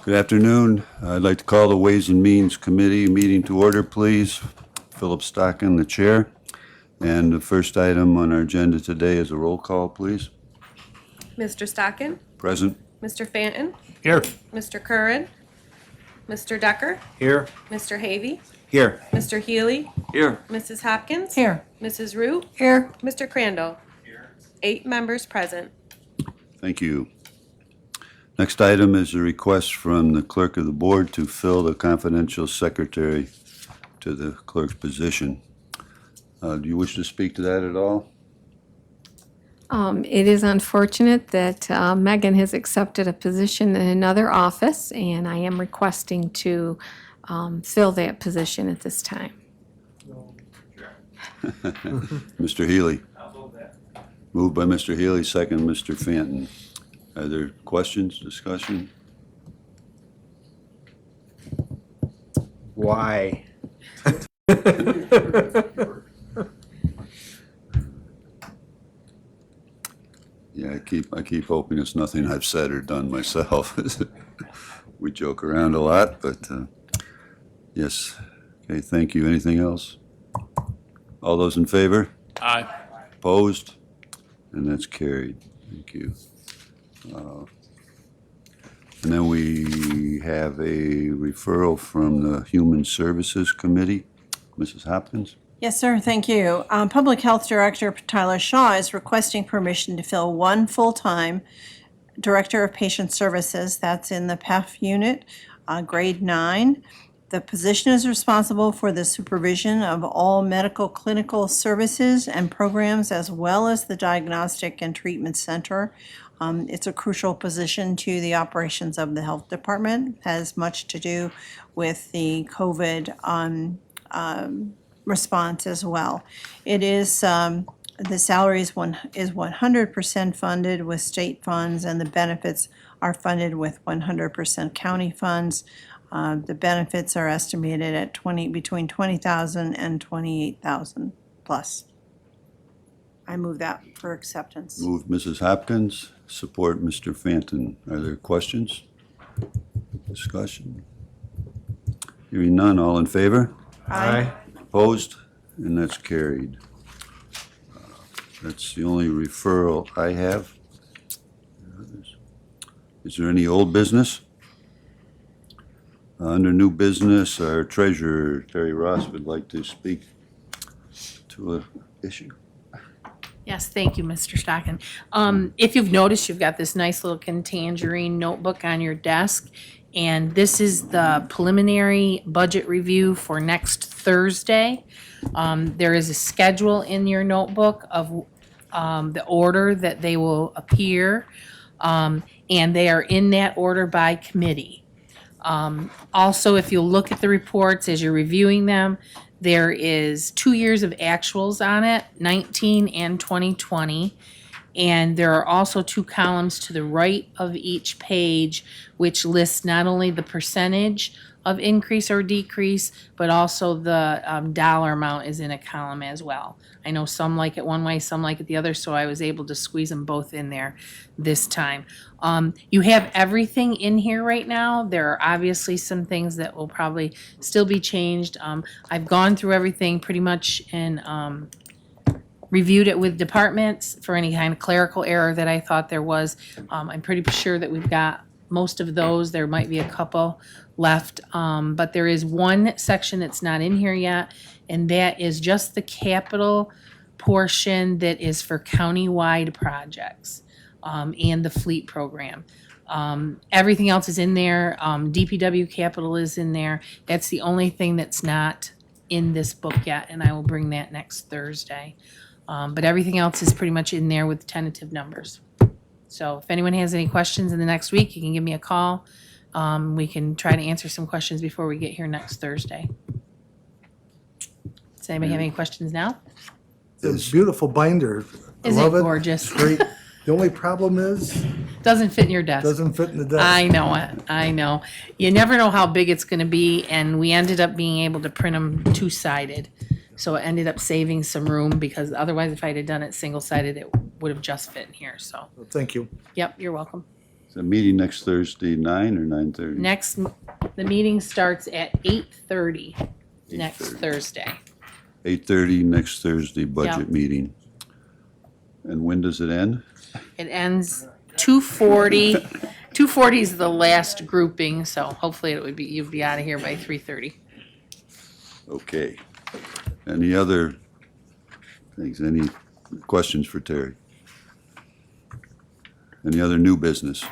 Good afternoon. I'd like to call the Ways and Means Committee meeting to order, please. Philip Stockin, the chair. And the first item on our agenda today is a roll call, please. Mr. Stockin, Present. Mr. Fanton, Here. Mr. Curran, Mr. Decker, Here. Mr. Havey, Here. Mr. Healy, Here. Mrs. Hopkins, Here. Mrs. Root, Here. Mr. Crandall. 8 members present. Thank you. Next item is a request from the clerk of the board to fill the confidential secretary to the clerk's position. Do you wish to speak to that at all? It is unfortunate that Megan has accepted a position in another office, and I am requesting to fill that position at this time. Mr. Healy. Moved by Mr. Healy, second Mr. Fanton. Are there questions, discussion? Why? Yeah, I keep hoping it's nothing I've said or done myself. We joke around a lot, but yes. Okay, thank you. Anything else? All those in favor? Aye. Opposed? And that's carried. Thank you. And then we have a referral from the Human Services Committee. Mrs. Hopkins? Yes, sir. Thank you. Public Health Director Tyler Shaw is requesting permission to fill one full-time Director of Patient Services. That's in the PEF unit, grade 9. The position is responsible for the supervision of all medical clinical services and programs, as well as the diagnostic and treatment center. It's a crucial position to the operations of the health department, has much to do with the COVID response as well. It is, the salary is 100% funded with state funds, and the benefits are funded with 100% county funds. The benefits are estimated at between $20,000 and $28,000 plus. I move that for acceptance. Moved Mrs. Hopkins, support Mr. Fanton. Are there questions? Discussion? Hearing none, all in favor? Aye. Opposed? And that's carried. That's the only referral I have. Is there any old business? Under new business, our treasurer, Terry Ross, would like to speak to an issue. Yes, thank you, Mr. Stockin. If you've noticed, you've got this nice little Tangerine notebook on your desk, and this is the preliminary budget review for next Thursday. There is a schedule in your notebook of the order that they will appear, and they are in that order by committee. Also, if you look at the reports as you're reviewing them, there is 2 years of actuals on it, 19 and 2020. And there are also 2 columns to the right of each page, which lists not only the percentage of increase or decrease, but also the dollar amount is in a column as well. I know some like it one way, some like it the other, so I was able to squeeze them both in there this time. You have everything in here right now. There are obviously some things that will probably still be changed. I've gone through everything pretty much and reviewed it with departments for any kind of clerical error that I thought there was. I'm pretty sure that we've got most of those. There might be a couple left, but there is one section that's not in here yet, and that is just the capital portion that is for county-wide projects and the fleet program. Everything else is in there. DPW capital is in there. That's the only thing that's not in this book yet, and I will bring that next Thursday. But everything else is pretty much in there with tentative numbers. So if anyone has any questions in the next week, you can give me a call. We can try to answer some questions before we get here next Thursday. Does anybody have any questions now? It's a beautiful binder. I Isn't love it it. gorgeous? It's great. The only problem is, Doesn't fit in your desk. doesn't fit in the desk. I know it. I know. You never know how big it's going to be, and we ended up being able to print them two-sided. So it ended up saving some room because otherwise, if I'd have done it single-sided, it would have just fit in here. So, Thank you. yep, you're welcome. The meeting next Thursday, 9 or 9:30? The meeting starts at 8:30 next 8:30. Thursday. 8:30 next Thursday, budget Yep. meeting. And when does it end? It ends 2:40. 2:40 is the last grouping, so hopefully you'd be out of here by 3:30. Okay. Any other things, any questions for Terry? Any other new business?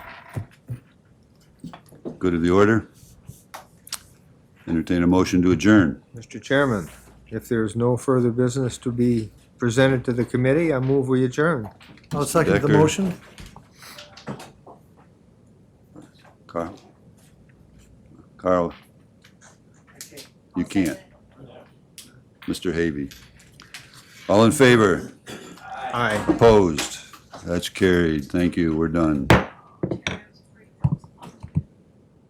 Good of the order? Entertain a motion to adjourn. Mr. Chairman, if there's no further business to be presented to the committee, I move we adjourn. I'll second the Decker. motion. Carl? Carl? You can't. Mr. Havy? All in favor? Aye. Opposed? That's carried. Thank you. We're done.